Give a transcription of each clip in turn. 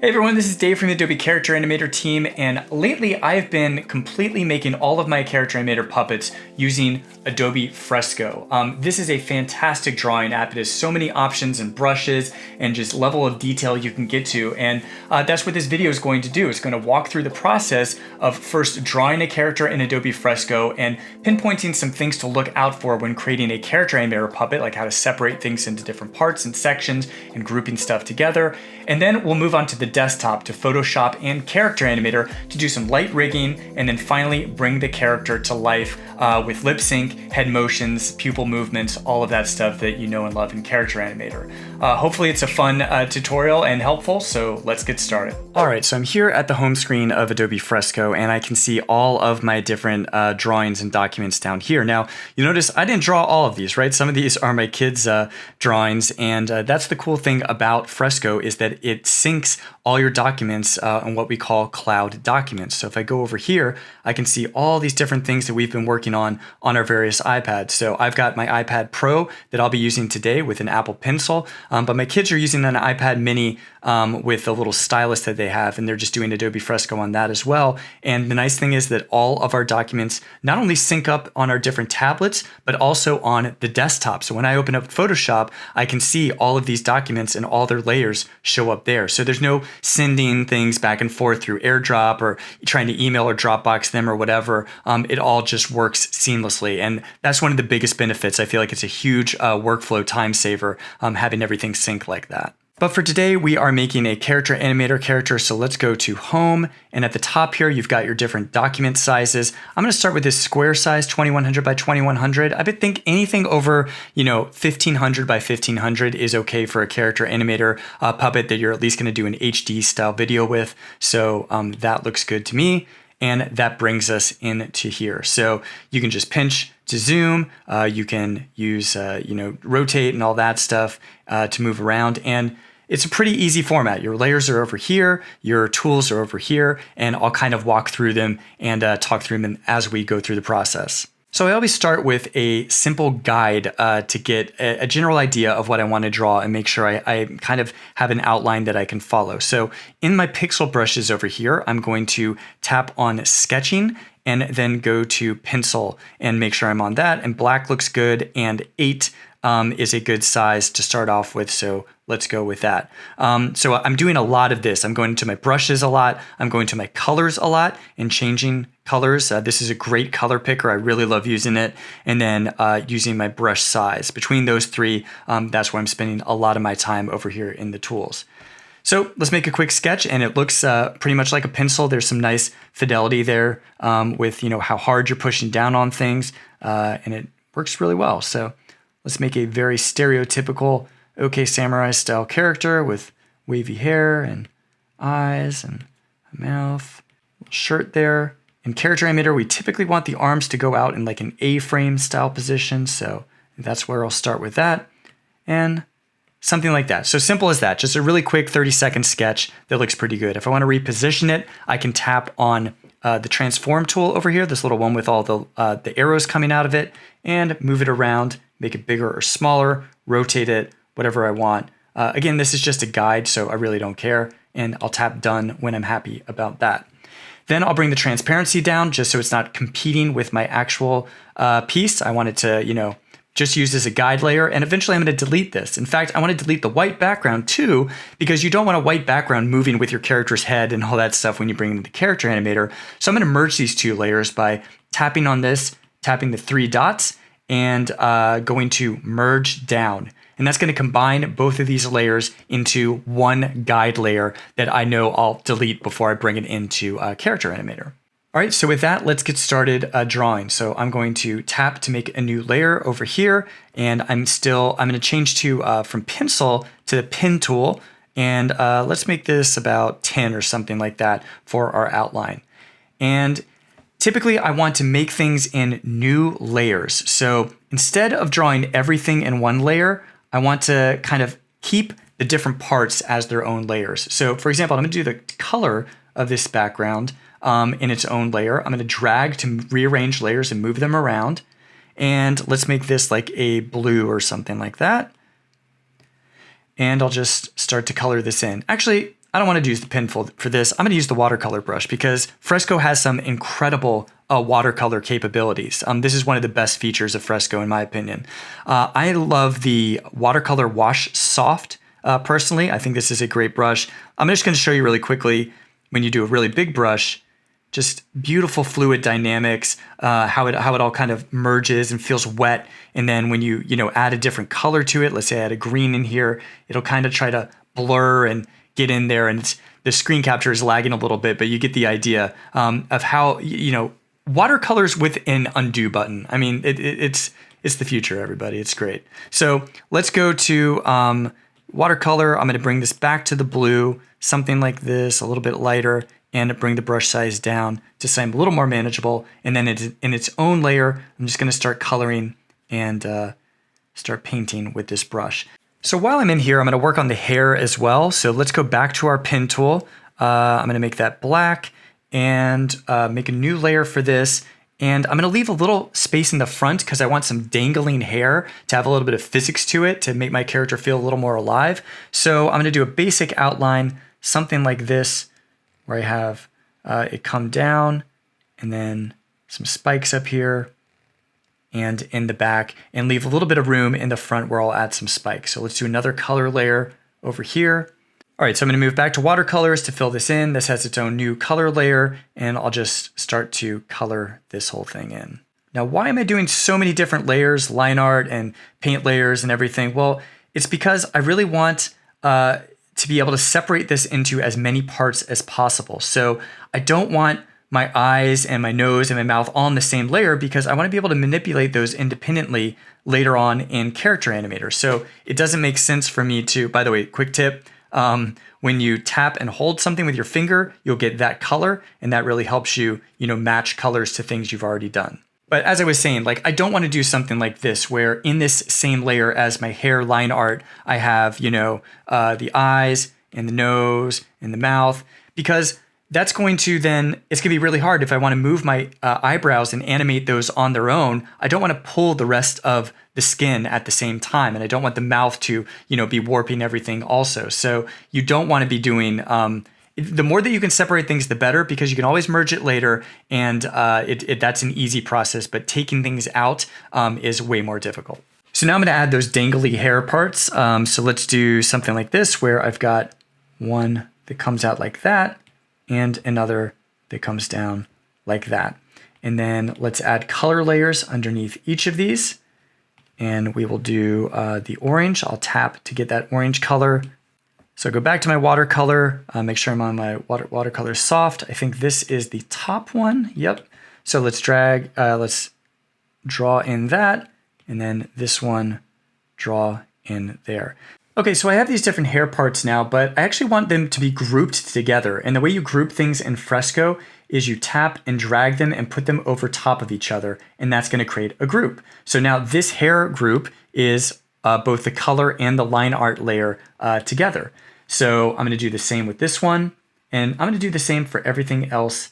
Hey everyone, this is Dave from the Adobe Character Animator team, and lately I've been completely making all of my Character Animator puppets using Adobe Fresco. This is a fantastic drawing app. It has so many options and brushes and just level of detail you can get to, and that's what this video is going to do. It's going to walk through the process of first drawing a character in Adobe Fresco and pinpointing some things to look out for when creating a Character Animator puppet, like how to separate things into different parts and sections and grouping stuff together. And then we'll move on to the desktop to Photoshop and Character Animator to do some light rigging, and then finally bring the character to life with lip sync, head motions, pupil movements, all of that stuff that you know and love in Character Animator. Hopefully it's a fun tutorial and helpful, so let's get started. All right, so I'm here at the home screen of Adobe Fresco, and I can see all of my different drawings and documents down here. Now, you notice I didn't draw all of these, right? Some of these are my kids' drawings, and that's the cool thing about Fresco is that it syncs all your documents in what we call cloud documents. So if I go over here, I can see all these different things that we've been working on our various iPads. So I've got my iPad Pro that I'll be using today with an Apple Pencil, but my kids are using an iPad Mini with a little stylus that they have, and they're just doing Adobe Fresco on that as well. And the nice thing is that all of our documents not only sync up on our different tablets, but also on the desktop. So when I open up Photoshop, I can see all of these documents and all their layers show up there. So there's no sending things back and forth through AirDrop or trying to email or Dropbox them or whatever. It all just works seamlessly. And that's one of the biggest benefits. I feel like it's a huge workflow time saver having everything sync like that. But for today, we are making a Character Animator character, so let's go to Home, and at the top here, you've got your different document sizes. I'm going to start with this square size, 2100 by 2100. I would think anything over, 1500 by 1500 is okay for a Character Animator puppet that you're at least going to do an HD style video with, so that looks good to me. And that brings us into here. So you can just pinch to zoom. You can use, rotate and all that stuff to move around. And it's a pretty easy format. Your layers are over here, your tools are over here, and I'll kind of walk through them and talk through them as we go through the process. So I always start with a simple guide to get a general idea of what I want to draw and make sure I kind of have an outline that I can follow. So in my pixel brushes over here, I'm going to tap on sketching and then go to pencil and make sure I'm on that. And black looks good, and 8 is a good size to start off with, so let's go with that. So I'm doing a lot of this. I'm going into my brushes a lot. I'm going to my colors a lot and changing colors. This is a great color picker. I really love using it. And then using my brush size. Between those three, that's where I'm spending a lot of my time over here in the tools. So let's make a quick sketch, and it looks pretty much like a pencil. There's some nice fidelity there with how hard you're pushing down on things, and it works really well. So let's make a very stereotypical OK Samurai style character with wavy hair and eyes and a mouth, little shirt there. In Character Animator, we typically want the arms to go out in like an A-frame style position, so that's where I'll start with that. And something like that. So simple as that. Just a really quick 30-second sketch that looks pretty good. If I want to reposition it, I can tap on the transform tool over here, this little one with all the arrows coming out of it, and move it around, make it bigger or smaller, rotate it, whatever I want. Again, this is just a guide, so I really don't care, and I'll tap done when I'm happy about that. Then I'll bring the transparency down just so it's not competing with my actual piece. I want it to, just use as a guide layer, and eventually I'm going to delete this. In fact, I want to delete the white background too, because you don't want a white background moving with your character's head and all that stuff when you bring in the Character Animator. So I'm going to merge these two layers by tapping on this, tapping the 3 dots, and going to merge down. And that's going to combine both of these layers into one guide layer that I know I'll delete before I bring it into Character Animator. All right, so with that, let's get started drawing. So I'm going to tap to make a new layer over here, and I'm going to change to from pencil to the pen tool, and let's make this about 10 or something like that for our outline. And typically I want to make things in new layers. So instead of drawing everything in one layer, I want to kind of keep the different parts as their own layers. So for example, I'm going to do the color of this background in its own layer. I'm going to drag to rearrange layers and move them around. And let's make this like a blue or something like that. And I'll just start to color this in. Actually, I don't want to use the pen for this. I'm going to use the watercolor brush because Fresco has some incredible watercolor capabilities. This is one of the best features of Fresco, in my opinion. I love the watercolor wash soft. Personally, I think this is a great brush. I'm just going to show you really quickly when you do a really big brush, just beautiful fluid dynamics, how it all kind of merges and feels wet. And then when you add a different color to it, let's say I add a green in here, it'll kind of try to blur and get in there, and the screen capture is lagging a little bit, but you get the idea of how watercolors with an undo button. I mean, it's the future, everybody. It's great. So let's go to watercolor. I'm going to bring this back to the blue, something like this, a little bit lighter, and bring the brush size down to something a little more manageable. And then in its own layer, I'm just going to start coloring and start painting with this brush. So while I'm in here, I'm going to work on the hair as well. So let's go back to our pen tool. I'm going to make that black and make a new layer for this. And I'm going to leave a little space in the front because I want some dangling hair to have a little bit of physics to it to make my character feel a little more alive. So I'm going to do a basic outline, something like this, where I have it come down and then some spikes up here and in the back, and leave a little bit of room in the front where I'll add some spikes. So let's do another color layer over here. All right, so I'm gonna move back to watercolors to fill this in. This has its own new color layer, and I'll just start to color this whole thing in. Now, why am I doing so many different layers, line art and paint layers and everything? Well, it's because I really want to be able to separate this into as many parts as possible. So I don't want my eyes and my nose and my mouth all in the same layer because I want to be able to manipulate those independently later on in Character Animator. So it doesn't make sense for me to, by the way, quick tip, when you tap and hold something with your finger, you'll get that color, and that really helps you, match colors to things you've already done. But as I was saying, I don't want to do something like this where in this same layer as my hair line art, I have, the eyes and the nose and the mouth, because that's going to then, it's going to be really hard if I want to move my eyebrows and animate those on their own. I don't want to pull the rest of the skin at the same time, and I don't want the mouth to, be warping everything also. So you don't want to be doing, the more that you can separate things, the better, because you can always merge it later, and that's an easy process, but taking things out is way more difficult. So now I'm going to add those dangly hair parts. So let's do something like this, where I've got one that comes out like that, and another that comes down like that. And then let's add color layers underneath each of these. And we will do the orange. I'll tap to get that orange color. So go back to my watercolor, make sure I'm on my watercolor soft. I think this is the top one. Yep. So let's let's draw in that, and then this one, draw in there. Okay, so I have these different hair parts now, but I actually want them to be grouped together. And the way you group things in Fresco is you tap and drag them and put them over top of each other, and that's going to create a group. So now this hair group is both the color and the line art layer together. So I'm going to do the same with this one, and I'm going to do the same for everything else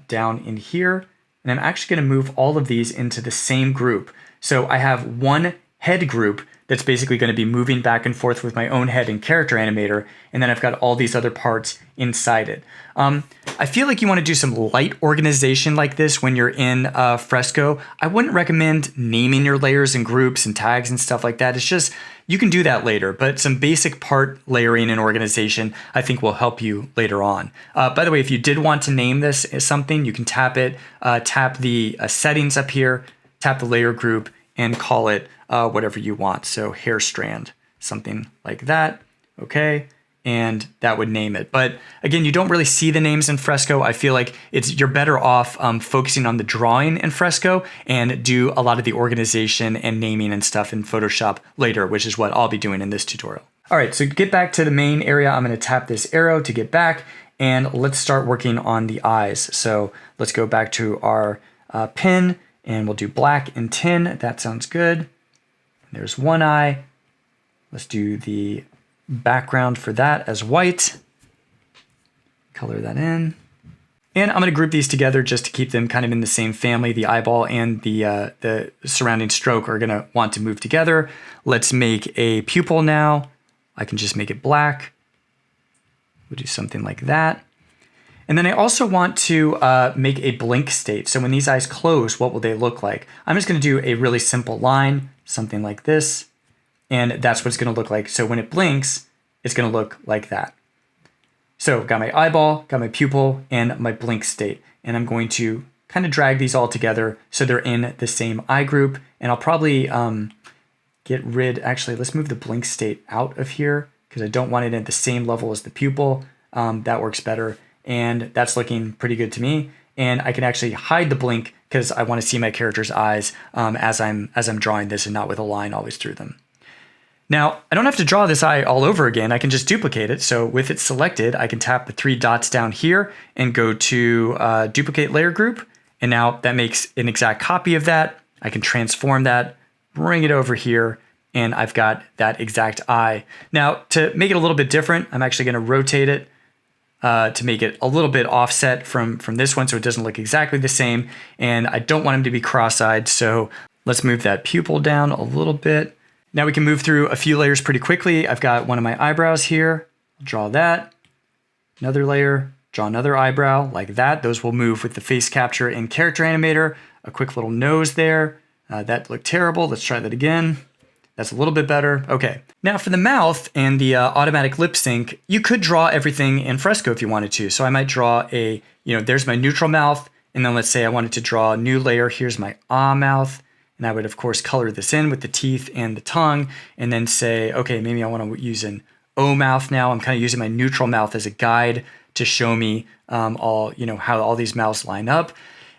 down in here. And I'm actually going to move all of these into the same group. So I have one head group that's basically going to be moving back and forth with my own head in Character Animator, and then I've got all these other parts inside it. I feel like you want to do some light organization like this when you're in Fresco. I wouldn't recommend naming your layers and groups and tags and stuff like that. It's just, you can do that later, but some basic part layering and organization I think will help you later on. By the way, if you did want to name this as something, you can tap it, tap the settings up here, tap the layer group, and call it whatever you want. So hair strand, something like that. Okay. And that would name it. But again, you don't really see the names in Fresco. I feel like you're better off focusing on the drawing in Fresco and do a lot of the organization and naming and stuff in Photoshop later, which is what I'll be doing in this tutorial. All right, so get back to the main area. I'm going to tap this arrow to get back, and let's start working on the eyes. So let's go back to our pen, and we'll do black and tin. That sounds good. There's one eye. Let's do the background for that as white. Color that in. And I'm going to group these together just to keep them kind of in the same family. The eyeball and the surrounding stroke are going to want to move together. Let's make a pupil now. I can just make it black We'll do something like that. And then I also want to make a blink state. So when these eyes close, what will they look like? I'm just going to do a really simple line, something like this. And that's what it's going to look like. So when it blinks, it's going to look like that. So got my eyeball, got my pupil, and my blink state. And I'm going to kind of drag these all together so they're in the same eye group. And I'll probably get rid, actually, let's move the blink state out of here because I don't want it at the same level as the pupil. That works better. And that's looking pretty good to me. And I can actually hide the blink because I want to see my character's eyes as I'm drawing this and not with a line always through them. Now, I don't have to draw this eye all over again. I can just duplicate it. So with it selected, I can tap the 3 dots down here and go to duplicate layer group. And now that makes an exact copy of that. I can transform that, bring it over here, and I've got that exact eye. Now, to make it a little bit different, I'm actually going to rotate it to make it a little bit offset from this one so it doesn't look exactly the same. And I don't want him to be cross-eyed, so let's move that pupil down a little bit. Now we can move through a few layers pretty quickly. I've got one of my eyebrows here. I'll draw that. Another layer, draw another eyebrow like that. Those will move with the face capture in Character Animator. A quick little nose there. That looked terrible. Let's try that again. That's a little bit better. Okay. Now for the mouth and the automatic lip sync, you could draw everything in Fresco if you wanted to. So I might draw there's my neutral mouth. And then let's say I wanted to draw a new layer. Here's my ah mouth. And I would, of course, color this in with the teeth and the tongue. And then say, okay, maybe I want to use an O mouth now. I'm kind of using my neutral mouth as a guide to show me how all these mouths line up.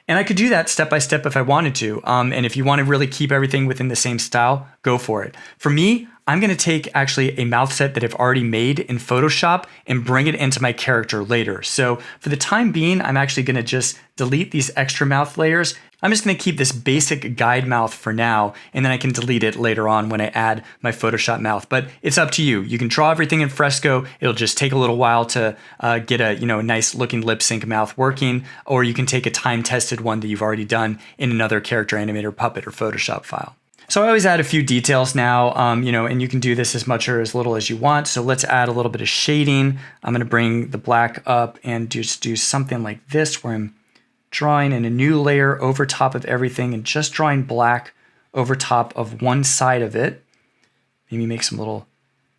And I could do that step by step if I wanted to. And if you want to really keep everything within the same style, go for it. For me, I'm going to take actually a mouth set that I've already made in Photoshop and bring it into my character later. So for the time being, I'm actually going to just delete these extra mouth layers. I'm just going to keep this basic guide mouth for now, and then I can delete it later on when I add my Photoshop mouth. But it's up to you. You can draw everything in Fresco. It'll just take a little while to get a nice looking lip sync mouth working, or you can take a time-tested one that you've already done in another Character Animator Puppet or Photoshop file. So I always add a few details now, and you can do this as much or as little as you want. So let's add a little bit of shading. I'm going to bring the black up and just do something like this where I'm drawing in a new layer over top of everything and just drawing black over top of one side of it. Maybe make some little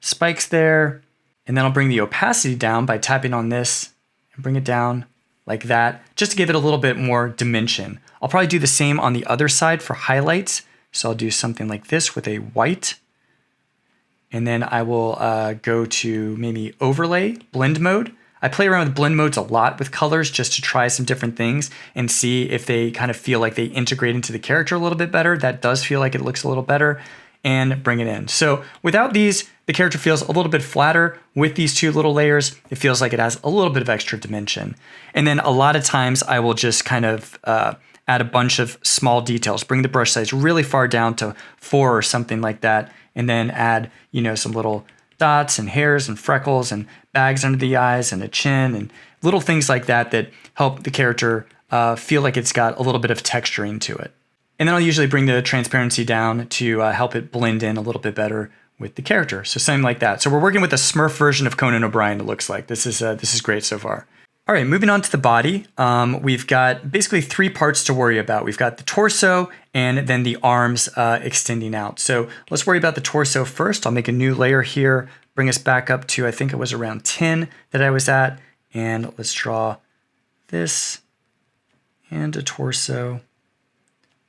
spikes there. And then I'll bring the opacity down by tapping on this and bring it down like that, just to give it a little bit more dimension. I'll probably do the same on the other side for highlights. So I'll do something like this with a white. And then I will go to maybe overlay, blend mode. I play around with blend modes a lot with colors just to try some different things and see if they kind of feel like they integrate into the character a little bit better. That does feel like it looks a little better, and bring it in. So without these, the character feels a little bit flatter. With these two little layers, it feels like it has a little bit of extra dimension. And then a lot of times I will just kind of add a bunch of small details, bring the brush size really far down to 4 or something like that, and then add, some little dots and hairs and freckles and bags under the eyes and a chin and little things like that that help the character feel like it's got a little bit of texturing to it. And then I'll usually bring the transparency down to help it blend in a little bit better with the character. So something like that. So we're working with a Smurf version of Conan O'Brien, it looks like. This is great so far. All right, moving on to the body. We've got basically 3 parts to worry about. We've got the torso and then the arms extending out. So let's worry about the torso first. I'll make a new layer here, bring us back up to, I think it was around 10 that I was at. And let's draw this and a torso,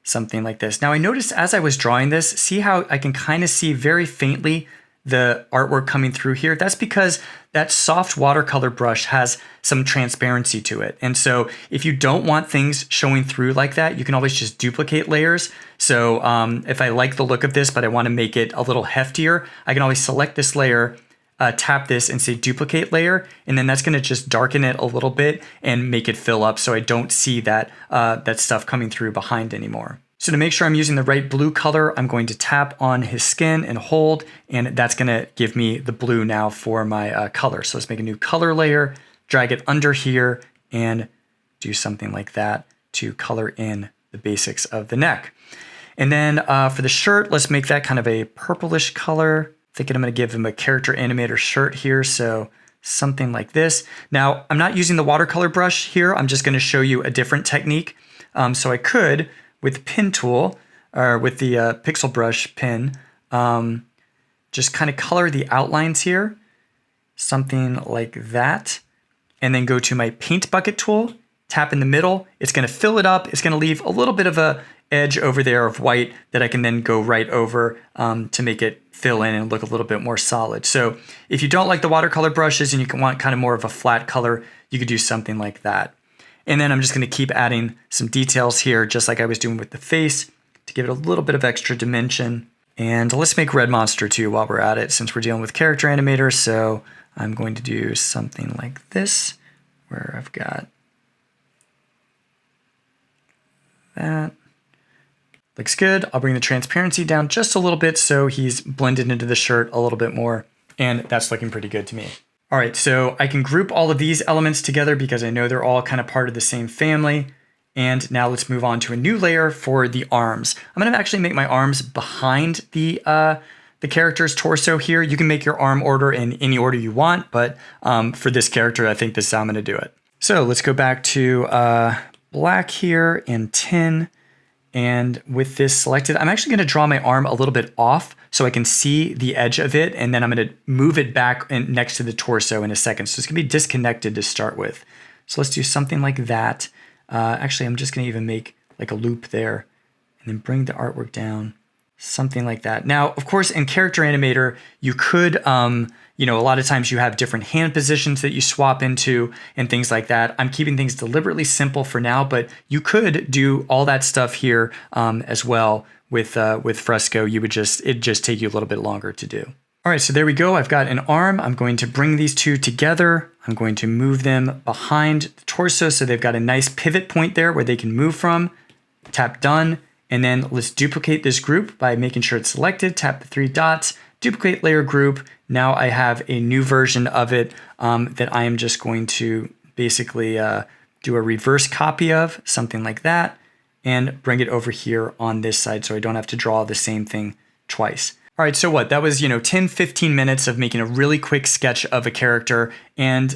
something like this. Now I noticed as I was drawing this, see how I can kind of see very faintly the artwork coming through here? That's because that soft watercolor brush has some transparency to it. And so if you don't want things showing through like that, you can always just duplicate layers. So if I like the look of this, but I want to make it a little heftier, I can always select this layer, tap this and say duplicate layer, and then that's going to just darken it a little bit and make it fill up so I don't see that, that stuff coming through behind anymore. So to make sure I'm using the right blue color, I'm going to tap on his skin and hold, and that's going to give me the blue now for my color. So let's make a new color layer, drag it under here, and do something like that to color in the basics of the neck. And then for the shirt, let's make that kind of a purplish color. Thinking I'm going to give him a Character Animator shirt here, so something like this. Now, I'm not using the watercolor brush here. I'm just going to show you a different technique. So I could, with the pen tool, or with the pixel brush pen, just kind of color the outlines here, something like that. And then go to my paint bucket tool, tap in the middle. It's going to fill it up. It's going to leave a little bit of a edge over there of white that I can then go right over to make it fill in and look a little bit more solid. So if you don't like the watercolor brushes and you want kind of more of a flat color, you could do something like that. And then I'm just going to keep adding some details here, just like I was doing with the face, to give it a little bit of extra dimension. And let's make Red Monster too while we're at it, since we're dealing with Character Animator. So I'm going to do something like this, where I've got that. Looks good. I'll bring the transparency down just a little bit so he's blended into the shirt a little bit more. And that's looking pretty good to me. All right, so I can group all of these elements together because I know they're all kind of part of the same family. And now let's move on to a new layer for the arms. I'm going to actually make my arms behind the character's torso here. You can make your arm order in any order you want, but for this character, I think this is how I'm going to do it. So let's go back to black here and 10. And with this selected, I'm actually going to draw my arm a little bit off so I can see the edge of it. And then I'm going to move it back next to the torso in a second. So it's going to be disconnected to start with. So let's do something like that. Actually, I'm just going to even make like a loop there and then bring the artwork down, something like that. Now, of course, in Character Animator, you could, a lot of times you have different hand positions that you swap into and things like that. I'm keeping things deliberately simple for now, but you could do all that stuff here as well with Fresco. It'd just take you a little bit longer to do. All right, so there we go. I've got an arm. I'm going to bring these two together. I'm going to move them behind the torso so they've got a nice pivot point there where they can move from. Tap done. And then let's duplicate this group by making sure it's selected. Tap the 3 dots, duplicate layer group. Now I have a new version of it that I am just going to basically do a reverse copy of, something like that, and bring it over here on this side so I don't have to draw the same thing twice. All right, so what? That was, 10, 15 minutes of making a really quick sketch of a character. And,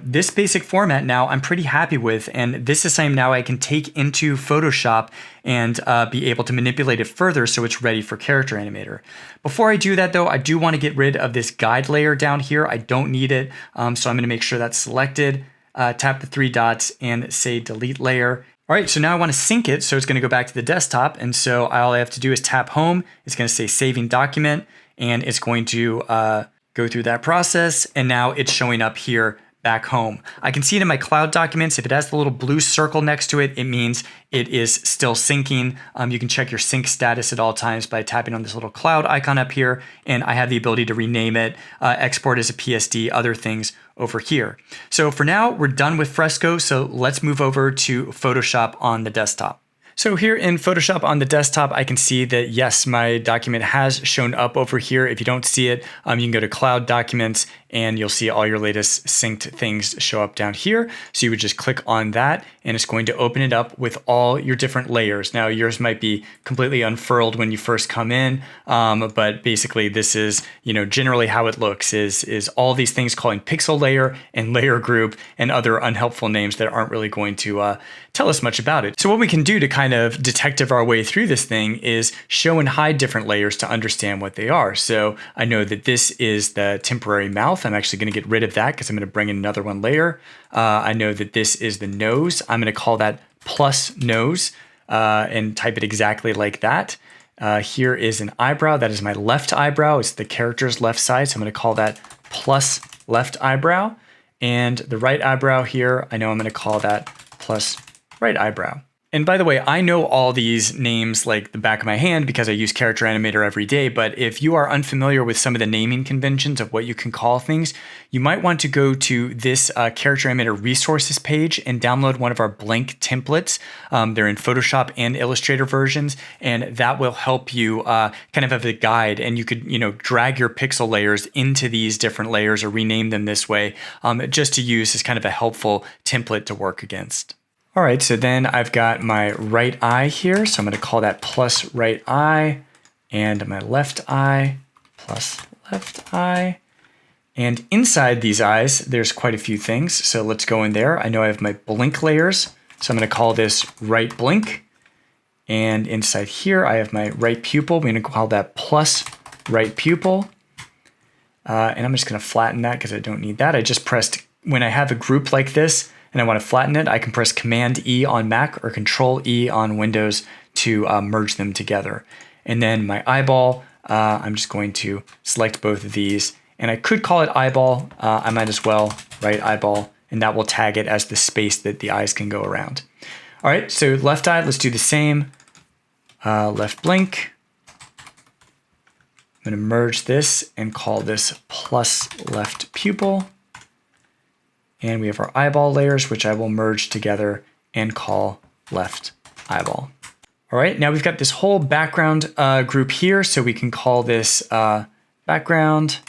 this basic format now I'm pretty happy with. And this is something now I can take into Photoshop and be able to manipulate it further so it's ready for Character Animator. Before I do that, though, I do want to get rid of this guide layer down here. I don't need it, so I'm going to make sure that's selected. Tap the 3 dots and say Delete Layer. All right, so now I want to sync it, so it's going to go back to the desktop, and so all I have to do is tap Home. It's going to say Saving Document, and it's going to go through that process, and now it's showing up here back home. I can see it in my cloud documents. If it has the little blue circle next to it, it means it is still syncing. You can check your sync status at all times by tapping on this little cloud icon up here, and I have the ability to rename it, export as a PSD, other things over here. So for now, we're done with Fresco, so let's move over to Photoshop on the desktop. So here in Photoshop on the desktop, I can see that yes, my document has shown up over here. If you don't see it, you can go to Cloud Documents and you'll see all your latest synced things show up down here. So you would just click on that and it's going to open it up with all your different layers. Now yours might be completely unfurled when you first come in, but basically this is, generally how it looks is all these things calling pixel layer and layer group and other unhelpful names that aren't really going to tell us much about it. So what we can do to kind of detective our way through this thing is show and hide different layers to understand what they are. So I know that this is the temporary mouth. I'm actually going to get rid of that because I'm going to bring in another one layer. I know that this is the nose. I'm going to call that plus nose and type it exactly like that. Here is an eyebrow. That is my left eyebrow. It's the character's left side. So I'm going to call that plus left eyebrow. And the right eyebrow here, I know I'm going to call that plus right eyebrow. And by the way, I know all these names like the back of my hand because I use Character Animator every day, but if you are unfamiliar with some of the naming conventions of what you can call things, you might want to go to this Character Animator resources page and download one of our blank templates. They're in Photoshop and Illustrator versions, and that will help you kind of have a guide, and you could drag your pixel layers into these different layers or rename them this way just to use as kind of a helpful template to work against. All right, so then I've got my right eye here. So I'm going to call that plus right eye, and my left eye plus left eye. And inside these eyes, there's quite a few things. So let's go in there. I know I have my blink layers. So I'm going to call this right blink. And inside here, I have my right pupil. We're going to call that plus right pupil. And I'm just going to flatten that because I don't need that. I just pressed, when I have a group like this and I want to flatten it, I can press Command E on Mac or Control E on Windows to merge them together. And then my eyeball, I'm just going to select both of these. And I could call it eyeball. I might as well write eyeball, and that will tag it as the space that the eyes can go around. All right, so left eye, let's do the same. Left blink. I'm going to merge this and call this plus left pupil. And we have our eyeball layers, which I will merge together and call left eyeball. All right, now we've got this whole background group here, so we can call this background.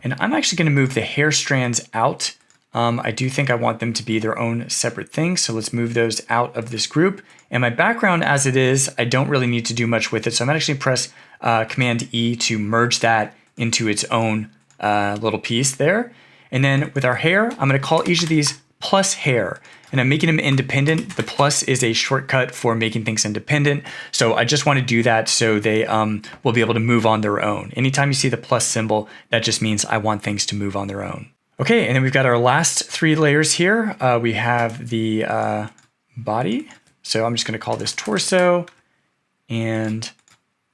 And I'm actually going to move the hair strands out. I do think I want them to be their own separate thing, so let's move those out of this group. And my background as it is, I don't really need to do much with it, so I'm actually press Command E to merge that into its own little piece there. And then with our hair, I'm going to call each of these plus hair, and I'm making them independent. The plus is a shortcut for making things independent, so I just want to do that so they will be able to move on their own. Anytime you see the plus symbol, that just means I want things to move on their own. Okay, and then we've got our last three layers here. We have the body, so I'm just going to call this torso, and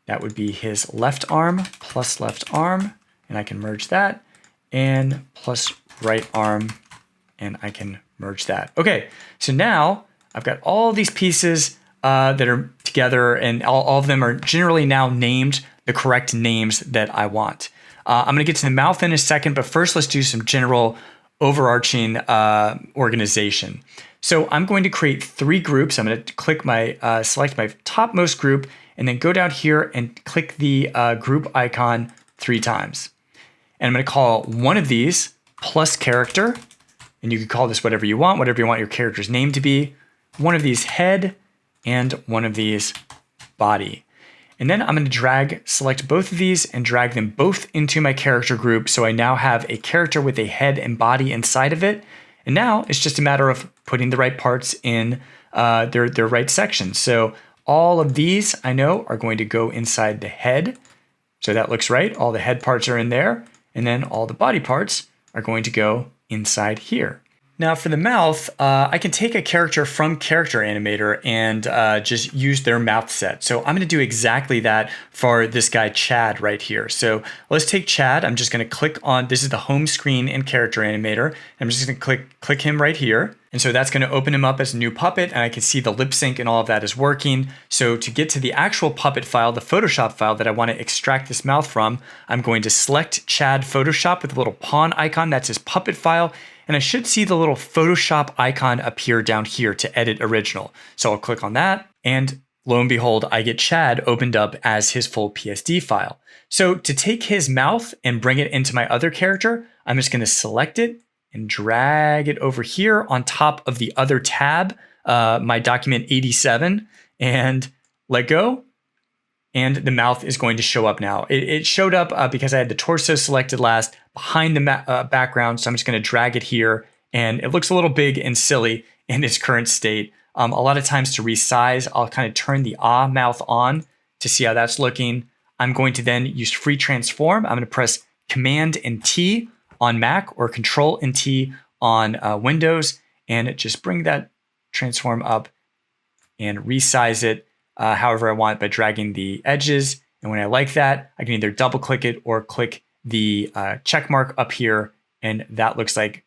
that would be his left arm plus left arm, and I can merge that, and plus right arm, and I can merge that. Okay, so now I've got all these pieces that are together, and all of them are generally now named the correct names that I want. I'm going to get to the mouth in a second, but first let's do some general overarching organization. So I'm going to create three groups. I'm going to click select my topmost group, and then go down here and click the group icon 3 times. And I'm going to call one of these plus character, and you can call this whatever you want your character's name to be. One of these head, and one of these body. And then I'm going to select both of these and drag them both into my character group. So I now have a character with a head and body inside of it. And now it's just a matter of putting the right parts in their right sections. So all of these I know are going to go inside the head. So that looks right. All the head parts are in there. And then all the body parts are going to go inside here. Now for the mouth, I can take a character from Character Animator and just use their mouth set. So I'm going to do exactly that for this guy Chad right here. So let's take Chad. I'm just going to click on, this is the home screen in Character Animator. I'm just going to click him right here. And so that's going to open him up as a new puppet, and I can see the lip sync and all of that is working. So to get to the actual puppet file, the Photoshop file that I want to extract this mouth from, I'm going to select Chad Photoshop with a little pawn icon. That's his puppet file. And I should see the little Photoshop icon appear down here to edit original. So I'll click on that, and lo and behold, I get Chad opened up as his full PSD file. So to take his mouth and bring it into my other character, I'm just going to select it and drag it over here on top of the other tab, my document 87, and let go. And the mouth is going to show up now. It showed up because I had the torso selected last behind the background. So I'm just going to drag it here, and it looks a little big and silly in its current state. A lot of times to resize, I'll kind of turn the mouth on to see how that's looking. I'm going to then use free transform. I'm going to press Command and T on Mac or Control and T on Windows, and just bring that transform up and resize it however I want by dragging the edges. And when I like that, I can either double click it or click the check mark up here, and that looks like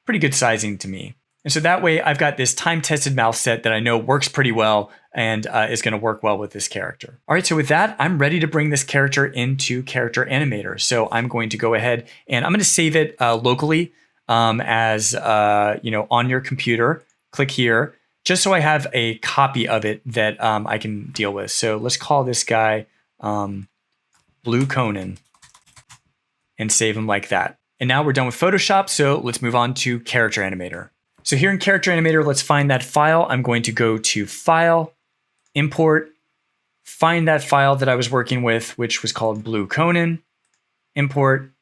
pretty good sizing to me. And so that way I've got this time-tested mouth set that I know works pretty well and is going to work well with this character. All right, so with that, I'm ready to bring this character into Character Animator. So I'm going to go ahead and I'm going to save it locally as on your computer. Click here, just so I have a copy of it that I can deal with. So let's call this guy Blue Conan and save him like that. And now we're done with Photoshop, so let's move on to Character Animator. So here in Character Animator, let's find that file. I'm going to go to File, Import, find that file that I was working with, which was called Blue Conan, import,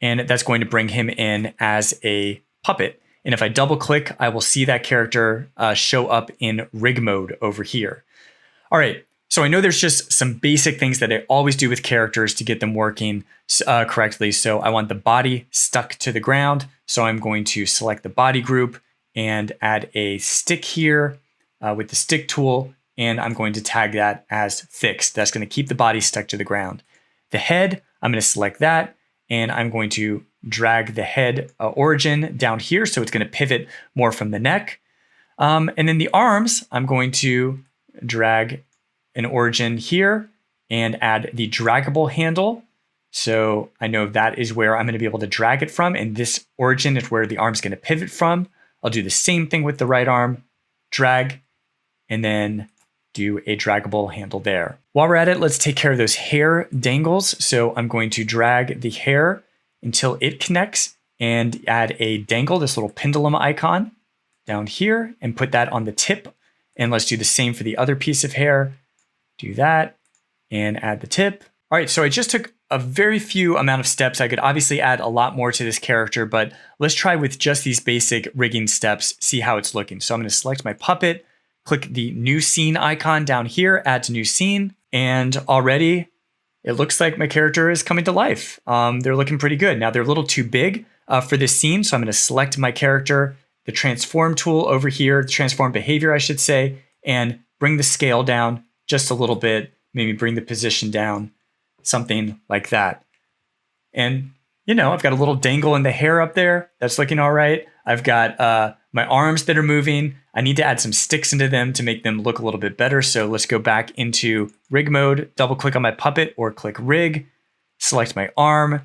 and that's going to bring him in as a puppet. And if I double click, I will see that character show up in rig mode over here. All right, so I know there's just some basic things that I always do with characters to get them working correctly. So I want the body stuck to the ground. So I'm going to select the body group and add a stick here with the stick tool. And I'm going to tag that as fixed. That's going to keep the body stuck to the ground. The head, I'm going to select that. And I'm going to drag the head origin down here. So it's going to pivot more from the neck. And then the arms, I'm going to drag an origin here and add the draggable handle. So I know that is where I'm going to be able to drag it from. And this origin is where the arm's going to pivot from. I'll do the same thing with the right arm, drag, and then do a draggable handle there. While we're at it, let's take care of those hair dangles. So I'm going to drag the hair until it connects and add a dangle, this little pendulum icon down here, and put that on the tip. And let's do the same for the other piece of hair. Do that and add the tip. All right, so I just took a very few amount of steps. I could obviously add a lot more to this character, but let's try with just these basic rigging steps, see how it's looking. So I'm going to select my puppet, click the new scene icon down here, add to new scene, and already it looks like my character is coming to life. They're looking pretty good. Now they're a little too big for this scene, so I'm going to select my character, the transform tool over here, the transform behavior, I should say, and bring the scale down just a little bit, maybe bring the position down, something like that. And, I've got a little dangle in the hair up there. That's looking all right. I've got my arms that are moving. I need to add some sticks into them to make them look a little bit better. So let's go back into rig mode, double click on my puppet or click rig, select my arm,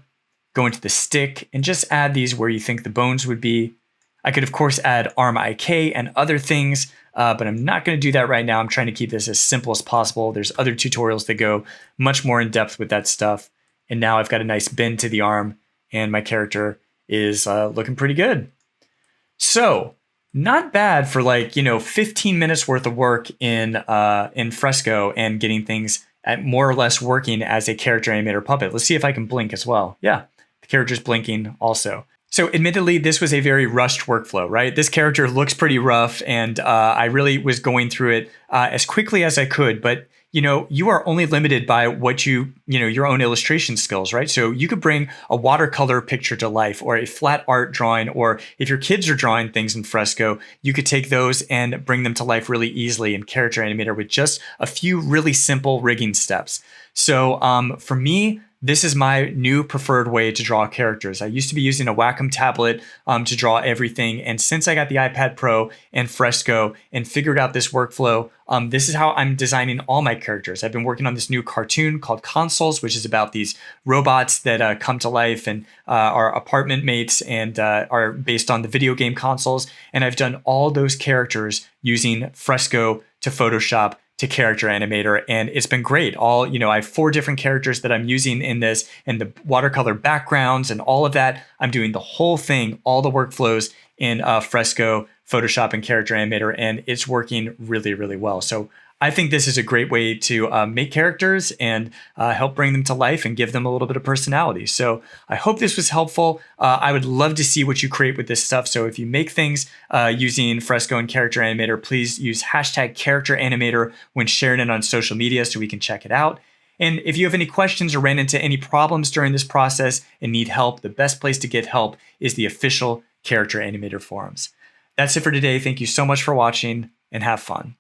go into the stick and just add these where you think the bones would be. I could, of course, add arm IK and other things, but I'm not going to do that right now. I'm trying to keep this as simple as possible. There's other tutorials that go much more in depth with that stuff. And now I've got a nice bend to the arm and my character is looking pretty good. So not bad for 15 minutes worth of work in Fresco and getting things at more or less working as a character animator puppet. Let's see if I can blink as well. Yeah, the character's blinking also. So admittedly, this was a very rushed workflow, right? This character looks pretty rough and I really was going through it as quickly as I could, but you are only limited by what your own illustration skills, right? So you could bring a watercolor picture to life or a flat art drawing, or if your kids are drawing things in Fresco, you could take those and bring them to life really easily in Character Animator with just a few really simple rigging steps. So for me, this is my new preferred way to draw characters. I used to be using a Wacom tablet to draw everything. And since I got the iPad Pro and Fresco and figured out this workflow, this is how I'm designing all my characters. I've been working on this new cartoon called Consoles, which is about these robots that come to life and are apartment mates and are based on the video game consoles. And I've done all those characters using Fresco to Photoshop to Character Animator, and it's been great. I have 4 different characters that I'm using in this, and the watercolor backgrounds and all of that. I'm doing the whole thing, all the workflows in Fresco, Photoshop, and Character Animator, and it's working really, really well. So I think this is a great way to make characters and help bring them to life and give them a little bit of personality. So I hope this was helpful. I would love to see what you create with this stuff. So if you make things using Fresco and Character Animator, please use hashtag Character Animator when sharing it on social media so we can check it out. And if you have any questions or ran into any problems during this process and need help, the best place to get help is the official Character Animator forums. That's it for today. Thank you so much for watching and have fun.